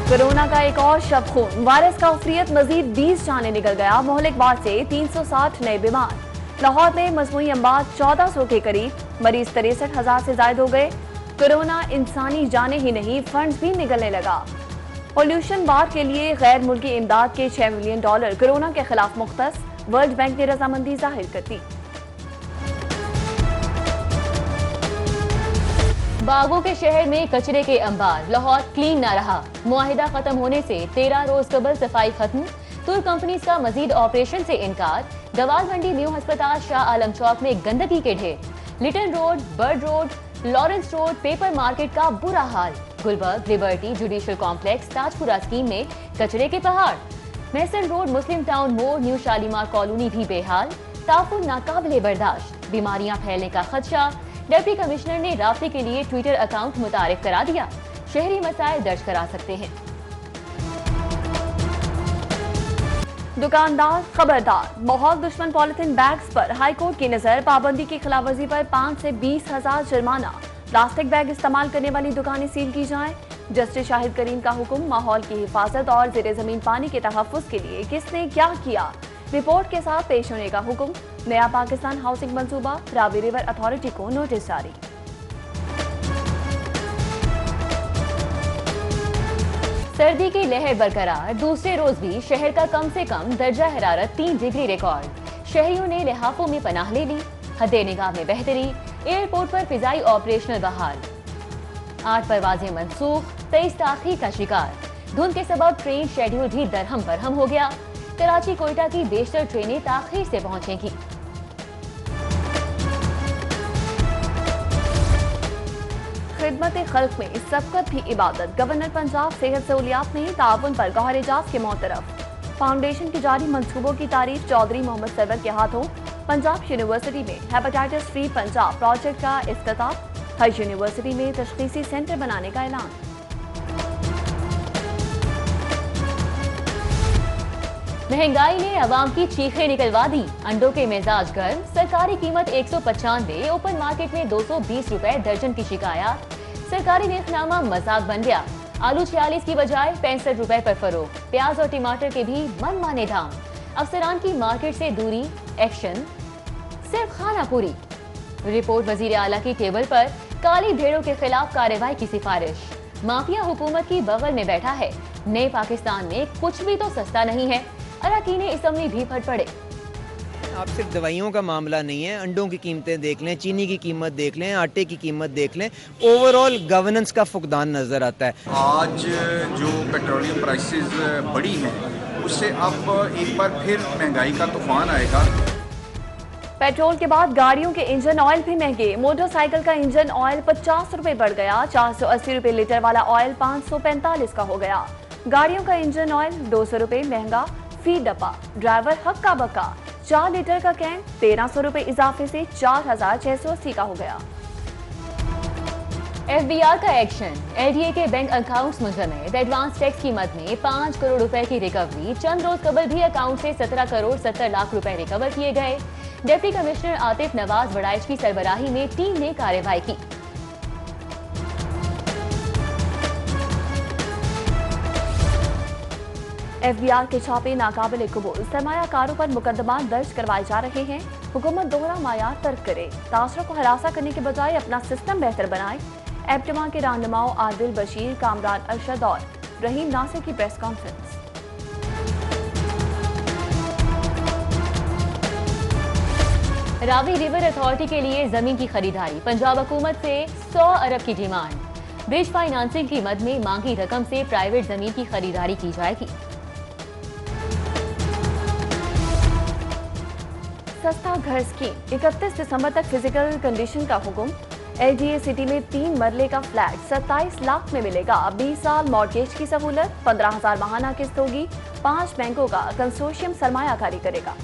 Corona का एक और शव खून, वायरस का उफरियत मजीद 20 जाने निकल गया। मोहलिक बाद से 360 नए बीमार। लाहौर में मजमूई अम्बात 1400 के करीब, मरीज 63,000 से ज्यादा हो गए। कोरोना इंसानी जाने ही नहीं, फंड्स भी निकलने लगा। पॉल्यूशन बार के लिए गैर मुल्की इमदाद के $6 मिलियन कोरोना के खिलाफ मुख्तस। वर्ल्ड बैंक ने रजामंदी जाहिर कर दी। बागों के शहर में कचरे के अंबार, लाहौर क्लीन ना रहा। मुआहिदा खत्म होने से 13 रोज कबल सफाई खत्म। टूर कंपनीज का मजीद ऑपरेशन से इनकार। गवाल मंडी न्यू अस्पताल शाह आलम चौक में गंदगी के ढेर। Lytton road, bird road, Lawrence road, paper market का बुरा हाल। Gulberg, liberty, judicial complex, Tajpura scheme में कचरे के पहाड़। महसन रोड, मुस्लिम टाउन मोड़, न्यू शालीमार कॉलोनी भी बेहाल। ताफुन नाकाबिले बर्दाश्त, बीमारियां फैलने का खदशा। डिप्टी कमिश्नर ने राब्ते के लिए ट्विटर अकाउंट मुतारिफ करा दिया। शहरी मसाइल दर्ज करा सकते हैं। दुकानदार खबरदार, माहौल दुश्मन पॉलिथीन बैग्स पर हाईकोर्ट की नजर। पाबंदी की खिलाफवर्जी पर 5 से 20,000 जुर्माना। प्लास्टिक बैग इस्तेमाल करने वाली दुकानें सील की जाएं। जस्टिस शाहिद करीम का हुक्म। माहौल की हिफाजत और जेरे जमीन पानी के तहफ्फुज के लिए किसने क्या किया, रिपोर्ट के साथ पेश होने का हुक्म। नया पाकिस्तान हाउसिंग मंसूबा, रावी रिवर अथॉरिटी को नोटिस जारी। सर्दी की लहर बरकरार, दूसरे रोज भी शहर का कम से कम दर्जा हरारत 3 डिग्री रिकॉर्ड। शहरियों ने लिहाफों में पनाह ले ली। हद्दे निगाह में बेहतरी। एयरपोर्ट पर फिजाई ऑपरेशनल बहाल। 8 परवाजें मनसूख, 23 ताखीर का शिकार। धुंध के सबब ट्रेन शेड्यूल भी दरहम बरहम हो गया। कराची कोयटा की बेशतर ट्रेनें ताखीर से पहुंचेंगी। खिदमत खल्क में सबकत भी इबादत। गवर्नर पंजाब सेहत सहूलियात में ताउन पर गौहर एजाज के मोतरफ। फाउंडेशन की जारी मंसूबों की तारीफ चौधरी मोहम्मद सरवर के हाथों। पंजाब यूनिवर्सिटी में हेपेटाइटिस फ्री पंजाब प्रोजेक्ट का इफ्तिताह। हर यूनिवर्सिटी में तशखीसी सेंटर बनाने का ऐलान। महंगाई ने अवाम की चीखें निकलवा दी। अंडों के मिजाज गर्म, सरकारी कीमत 195, ओपन मार्केट में 220 रुपए दर्जन की शिकायत। सरकारी नेतनामा मजाक बन गया। आलू 46 की बजाय 65 रुपए पर फरोख्त। प्याज और टमाटर के भी मनमाने दाम। अफसरान की मार्केट से दूरी, एक्शन सिर्फ खाना पूरी। रिपोर्ट वजीर आला की टेबल पर। काली भेड़ों के खिलाफ कार्रवाई की सिफारिश। माफिया हुकूमत की बगल में बैठा है। नए पाकिस्तान में कुछ भी तो सस्ता नहीं है। अरकान असम्बली भी फट पड़े। आप सिर्फ दवाइयों का मामला नहीं है, अंडों की कीमतें देख लें, चीनी की कीमत देख लें, आटे की कीमत देख लें, ओवरऑल गवर्नेंस का फुकदान नज़र आता है। आज जो पेट्रोलियम प्राइसेस बढ़ी हैं, उससे अब एक बार फिर महंगाई का तूफान आएगा। पेट्रोल के बाद गाड़ियों के इंजन ऑयल भी महंगे। मोटरसाइकिल का इंजन ऑयल 50 रुपए बढ़ गया। 480 रुपए लीटर वाला ऑयल 545 का हो गया। गाड़ियों का इंजन ऑयल 200 रुपए महंगा। फी डब्बा ड्राइवर हक्का बक्का। 4 लीटर का कैन 1300 रुपए इजाफे से 4680 का हो गया। FBR का एक्शन। LDA के बैंक अकाउंट्स मुजम्मेद एडवांस टैक्स की मद में 5 करोड़ रुपए की रिकवरी। चंद रोज कबल भी अकाउंट से 17 करोड़ 70 लाख रुपए रिकवर किए गए। डिप्टी कमिश्नर आतिफ नवाज वड़ाइच की सरबराही में टीम ने कार्रवाई की। FBR के छापे नाकाबिले कबूल। सरमायाकारों पर मुकदमा दर्ज करवाए जा रहे हैं। हुकूमत दोहरा मायार तर्क करे। तासरा को हरासा करने के बजाय अपना सिस्टम बेहतर बनाए। एप्टमा के रहनुमाओं आदिल बशीर, कामरान अरशद और रहीम नासिर की press conference. Ravi river authority के लिए जमीन की खरीदारी। पंजाब हुकूमत से 100 अरब की डिमांड। ब्रिज फाइनेंसिंग की मद में मांगी रकम से प्राइवेट जमीन की खरीदारी की जाएगी। सस्ता घर स्कीम 31 दिसंबर तक फिजिकल कंडीशन का हुक्म। LDA सिटी में 3 मरले का फ्लैट 27 लाख में मिलेगा। 20 साल मॉर्गेज की सहूलत। 15,000 माहाना किस्त होगी। 5 बैंकों का कंसोर्शियम सरमायाकारी करेगा।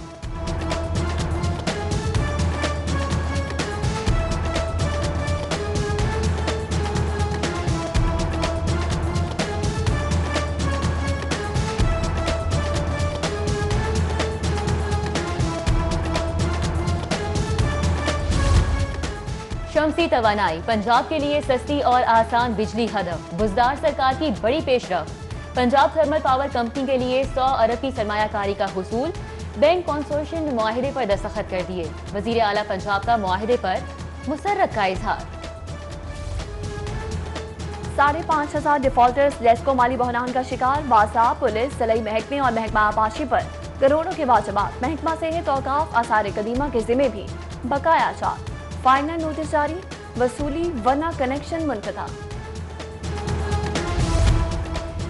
शमसी तवानाई, पंजाब के लिए सस्ती और आसान बिजली हदफ। बुजदार सरकार की बड़ी पेशरफ। पंजाब थर्मल पावर कंपनी के लिए 100 अरब की सरमायाकारी का हुसूल, बैंक कंसोर्शियम ने मुआहिदे पर दस्तखत कर दिए। वजीर आला पंजाब का मुआहिदे पर मुसर्रत का इजहार। 5,500 डिफॉल्टर्स लेस्को माली बहरान का शिकार, बासा पुलिस सलाई महकमे और महकमा आबाशी पर करोड़ों के वाजबात। महकमा सेहत औकाफ आसार कदीमा के जिम्मे भी बकाया चार्ज। फाइनल नोटिस जारी, वसूली वरना कनेक्शन मुनक़ता।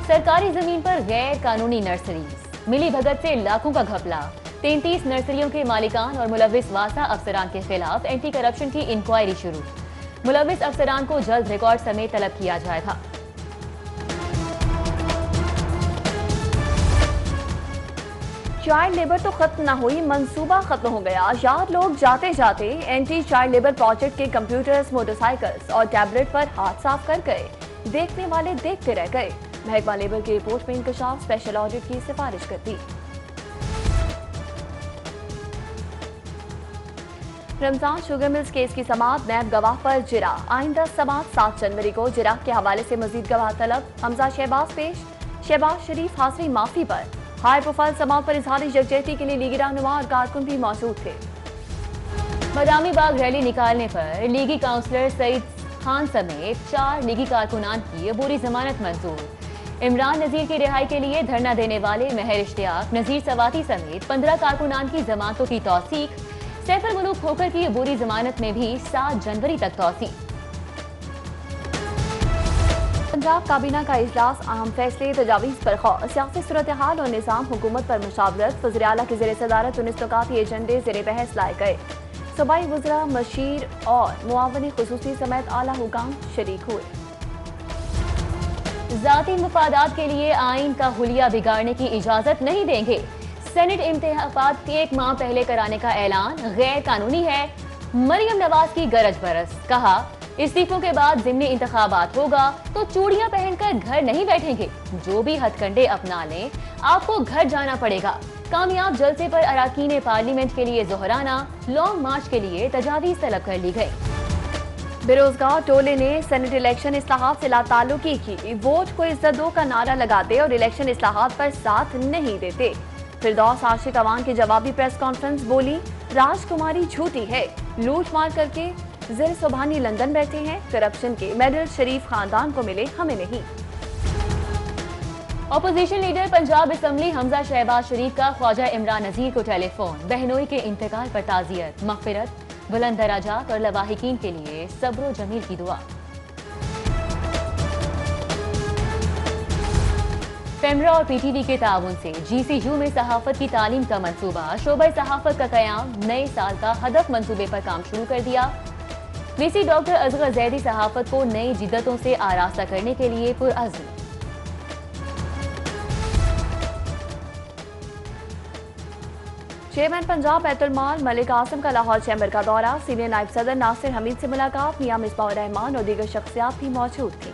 सरकारी जमीन पर गैर कानूनी नर्सरीज, मिली भगत से लाखों का घपला। 33 नर्सरियों के मालिकान और मुलव्विस वासा अफसरान के खिलाफ एंटी करप्शन की इंक्वायरी शुरू। मुलव्विस अफसरान को जल्द रिकॉर्ड समेत तलब किया जाएगा। चाइल्ड लेबर तो खत्म ना हुई, मंसूबा खत्म हो गया। यार लोग जाते जाते एंटी चाइल्ड लेबर प्रोजेक्ट के कंप्यूटर्स, मोटरसाइकिल्स और टैबलेट पर हाथ साफ कर गए। देखने वाले देखते रह गए। महकमा लेबर की रिपोर्ट में इंकशाफ स्पेशल ऑडिट की सिफारिश करती। रमजान शुगर मिल्स केस की समाअत, नैब गवाह पर जिरा। आइंदा समाअत 7 जनवरी को। जिरा के हवाले से मजीद गवाह तलब। हमजा शहबाज पेश। शहबाज शरीफ हाजिरी माफी पर। हाई प्रोफाइल समाअत पर इजहार यकजहती के लिए लीगी रहनुमा और कारकुन भी मौजूद थे। बदामी बाग रैली निकालने पर लीगी काउंसलर सईद खान समेत 4 लीगी कारकुनान की अबूरी जमानत मंजूर। इमरान नजीर की रिहाई के लिए धरना देने वाले महर इश्तियाक, नजीर सवाती समेत 15 कारकुनान की जमानतों की तौसीक। सैफुल मुल्क खोकर की अबूरी जमानत में भी 7 जनवरी तक तौसीक। पंजाब काबीना का इजलास, अहम फैसले तजावीज पर गौर। सियासी सूरत हाल और निज़ाम हुकूमत पर मुशावरत। वज़ीर आला की ज़ेर सदारत 19 नुकाती एजेंडे ज़ेर बहस लाए गए। सूबाई वज़रा, मशीर और मुआवनी खुसूसी समेत आला हुकाम शरीक हुए। जाती मुफादात के लिए आइन का हुलिया बिगाड़ने की इजाजत नहीं देंगे। सेनेट इंतखाबात 1 माह पहले कराने का ऐलान गैर कानूनी है। मरियम नवाज की गरज बरस, कहा इस्तीफों के बाद ज़िमनी इंतखाबात होगा तो चूड़ियां पहनकर घर नहीं बैठेंगे। जो भी हथकंडे अपना लें आपको घर जाना पड़ेगा। कामयाब जलसे पर अराकीन पार्लियामेंट के लिए जोहराना, लॉन्ग मार्च के लिए तजावीज तलब कर ली गई। बेरोजगार टोले ने सेनेट इलेक्शन इस्लाहात से लाताल्लुकी की। वोट को इज्जत दो का नारा लगाते और इलेक्शन इस्लाहात पर साथ नहीं देते। फिरदौस आशिक अवान की जवाबी प्रेस कॉन्फ्रेंस, बोली राजकुमारी झूठी है, लूट मार करके जिर सुबहानी लंदन बैठे हैं। करप्शन के मेडल शरीफ खानदान को मिले, हमें नहीं। Opposition leader Punjab assembly Hamza Shahbaz Sharif का ख्वाजा इमरान नजीर को टेलीफोन। बहनोई के इंतकाल पर ताजियत, मगफिरत, बुलंद दराजात और लवाहिकीन के लिए सब्र जमील की दुआ। पेमरा और पीटीवी के ताउन से GCU में सहाफत की तालीम का मंसूबा। शोबा सहाफत का कयाम, नए साल का हदफ मंसूबे पर काम शुरू कर दिया। VC डॉक्टर असगर जैदी सहाफत को नई जिद्दतों से आरास्ता करने के लिए पुरअज़्म। चेयरमैन पंजाब बैतुल माल मलिक आसिम का लाहौर चैम्बर का दौरा। सीनियर नायब सदर नासिर हमीद से मुलाकात। मियां मिसबाह रहमान और दीगर शख्सियात भी मौजूद थी।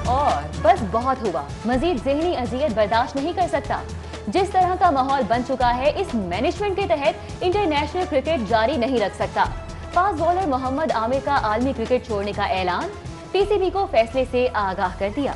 और बस बहुत हुआ, मजीद ज़हनी अजियत बर्दाश्त नहीं कर सकता। जिस तरह का माहौल बन चुका है, इस मैनेजमेंट के तहत इंटरनेशनल क्रिकेट जारी नहीं रख सकता। फास्ट बॉलर मोहम्मद आमिर का आलमी क्रिकेट छोड़ने का ऐलान। PCB को फैसले से आगाह कर दिया।